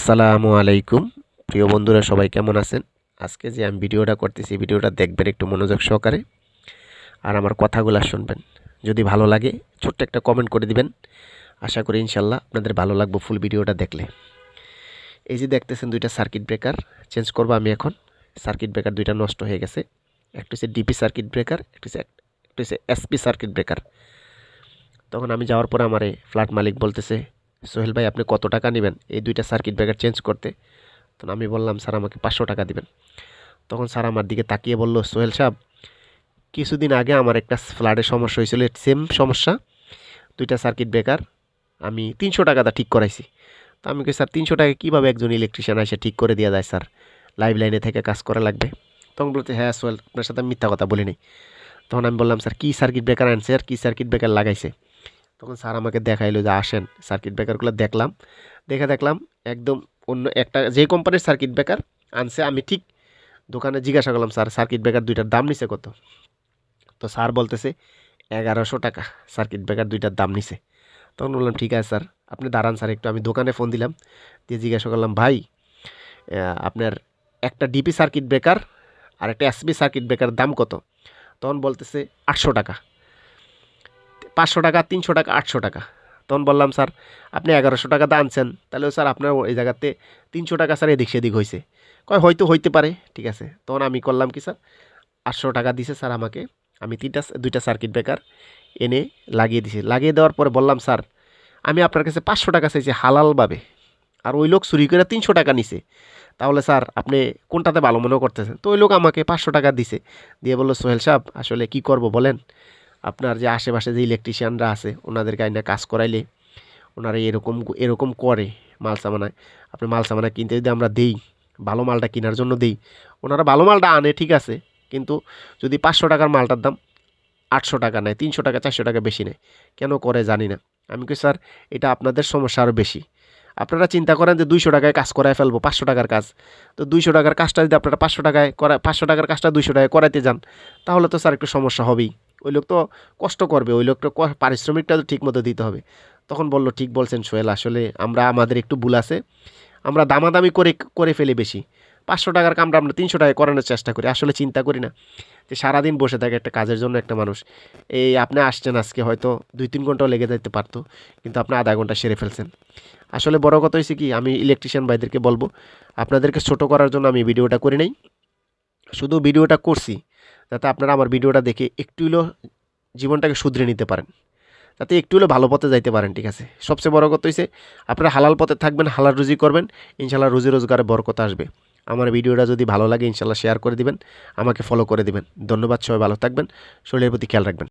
আসসালামু আলাইকুম প্রিয় বন্ধুরা, সবাই কেমন আছেন? আজকে যে আমি ভিডিওটা করতেছি, ভিডিওটা দেখবেন একটু মনোযোগ সহকারে আর আমার কথাগুলো শুনবেন। যদি ভালো লাগে ছোট্ট একটা কমেন্ট করে দিবেন। আশা করি ইনশাল্লাহ আপনাদের ভালো লাগবে ফুল ভিডিওটা দেখলে। এই যে দেখতেছেন দুইটা সার্কিট ব্রেকার চেঞ্জ করবো আমি এখন। সার্কিট ব্রেকার দুইটা নষ্ট হয়ে গেছে। একটা হচ্ছে ডিপি সার্কিট ব্রেকার, একটা হচ্ছে এসপি সার্কিট ব্রেকার। তখন আমি যাওয়ার পরে আমার এই ফ্ল্যাট মালিক বলতেছে, সোহেল ভাই আপনি কত টাকা নেবেন এই দুইটা সার্কিট ব্রেকার চেঞ্জ করতে? তখন আমি বললাম, স্যার আমাকে 500 টাকা দিবেন। তখন স্যার আমার দিকে তাকিয়ে বলল, সোহেল সাহেব, কিছুদিন আগে আমার একটা ফ্ল্যাটের সমস্যা হয়েছিল, সেম সমস্যা, দুইটা সার্কিট ব্রেকার আমি 300 টাকাটা ঠিক করাইছি। তো আমি কই, স্যার 300 টাকা কীভাবে একজন ইলেকট্রিশিয়ান এসে ঠিক করে দেওয়া যায় স্যার? লাইভ লাইনে থেকে কাজ করা লাগবে। তখন বলতে, হ্যাঁ সোহেল, আপনার সাথে আমি মিথ্যা কথা বলিনি। তখন আমি বললাম, স্যার কী সার্কিট ব্রেকার আনছে আর কী সার্কিট ব্রেকার লাগাইছে? তখন স্যার আমাকে দেখাইলো যে আসেন সার্কিট ব্রেকারগুলো দেখলাম। দেখলাম একদম অন্য একটা যে কোম্পানির সার্কিট ব্রেকার আনছে। আমি ঠিক দোকানে জিজ্ঞাসা করলাম, স্যার সার্কিট ব্রেকার দুইটার দাম নিছে কত? তো স্যার বলতেছে 1100 টাকা সার্কিট ব্রেকার দুইটার দাম নিছে। তখন বললাম, ঠিক আছে স্যার, আপনি দাঁড়ান স্যার একটু। আমি দোকানে ফোন দিলাম, দিয়ে জিজ্ঞাসা করলাম, ভাই আপনার একটা ডিপি সার্কিট ব্রেকার আর একটা এসবি সার্কিট ব্রেকার দাম কত? তখন বলতেছে 800 টাকা। 500 টাকা, 300 টাকা, 800 টাকা। তখন বললাম, স্যার আপনি 1100 টাকাতে আনছেন, তাহলে স্যার আপনার এই জায়গাতে 300 টাকা স্যার এদিক সেদিক হয়েছে। কয় হয়তো হইতে পারে, ঠিক আছে। তখন আমি করলাম কি স্যার, 800 টাকা দিছে স্যার আমাকে। আমি দুইটা সার্কিট ব্রেকার এনে লাগিয়ে দিছি। লাগিয়ে দেওয়ার পরে বললাম, স্যার আমি আপনার কাছে 500 টাকা চাইছি হালালভাবে, আর ওই লোক চুরি করে 300 টাকা নিছে। তাহলে স্যার আপনি কোনটাতে ভালো মনে করতেছেন? তো ওই লোক আমাকে 500 টাকা দিছে। দিয়ে বললো, সোহেল সাহেব আসলে কি করব বলেন, আপনার যে আশেপাশে যে ইলেকট্রিশিয়ানরা আছে ওনাদেরকে আইনা কাজ করাইলে ওনারা এরকম এরকম করে মাল সামানায়। আপনি মাল সামানা কিনতে যদি আমরা দেই, ভালো মালটা কেনার জন্য দেই, ওনারা ভালো মালটা আনে ঠিক আছে, কিন্তু যদি 500 টাকার মালটার দাম 800 টাকা নেয়, 300 টাকা 400 টাকা বেশি নেয়, কেন করে জানি না। আমি কই, স্যার এটা আপনাদের সমস্যা আরও বেশি। আপনারা চিন্তা করেন যে 200 টাকায় কাজ করায় ফেলবো, 500 টাকার কাজ। তো 200 টাকার কাজটা যদি আপনারা 500 টাকায় করা, 500 টাকার কাজটা 200 টাকায় করাইতে যান, তাহলে তো স্যার একটু সমস্যা হবেই। ওই লোক তো কষ্ট করবে, ওই লোকটা পারিশ্রমিকটা তো ঠিক মতো দিতে হবে। তখন বলল, ঠিক বলছেন সোহেল, আসলে আমাদের একটু ভুল আছে, আমরা দামাদামি করে করে ফেলি বেশি। 500 টাকার কামটা আমরা 300 টাকায় করানোর চেষ্টা করি, আসলে চিন্তা করি না যে সারাদিন বসে থাকে একটা কাজের জন্য একটা মানুষ। এই আপনি আসছেন আজকে, হয়তো 2-3 ঘন্টাও লেগে যেতে পারতো, কিন্তু আপনি আধা ঘন্টা সেরে ফেলছেন। আসলে বড় কথা হয়েছে কি, আমি ইলেকট্রিশিয়ান ভাইদেরকে বলবো, আপনাদেরকে ছোট করার জন্য আমি ভিডিওটা করি নাই, শুধু ভিডিওটা করছি যাতে আপনারা আমার ভিডিওটা দেখে একটু হলেও জীবনটাকে শুধরে নিতে পারেন, যাতে একটু হলেও ভালো পথে যাইতে পারেন, ঠিক আছে। সবচেয়ে বড় কথা হয়েছে আপনারা হালাল পথে থাকবেন, হালাল রুজি করবেন, ইনশাল্লাহ রুজি রোজগারে বরকত আসবে। আমার ভিডিওটা যদি ভালো লাগে ইনশাল্লাহ শেয়ার করে দিবেন, আমাকে ফলো করে দিবেন। ধন্যবাদ, সবাই ভালো থাকবেন, শরীরের প্রতি খেয়াল রাখবেন।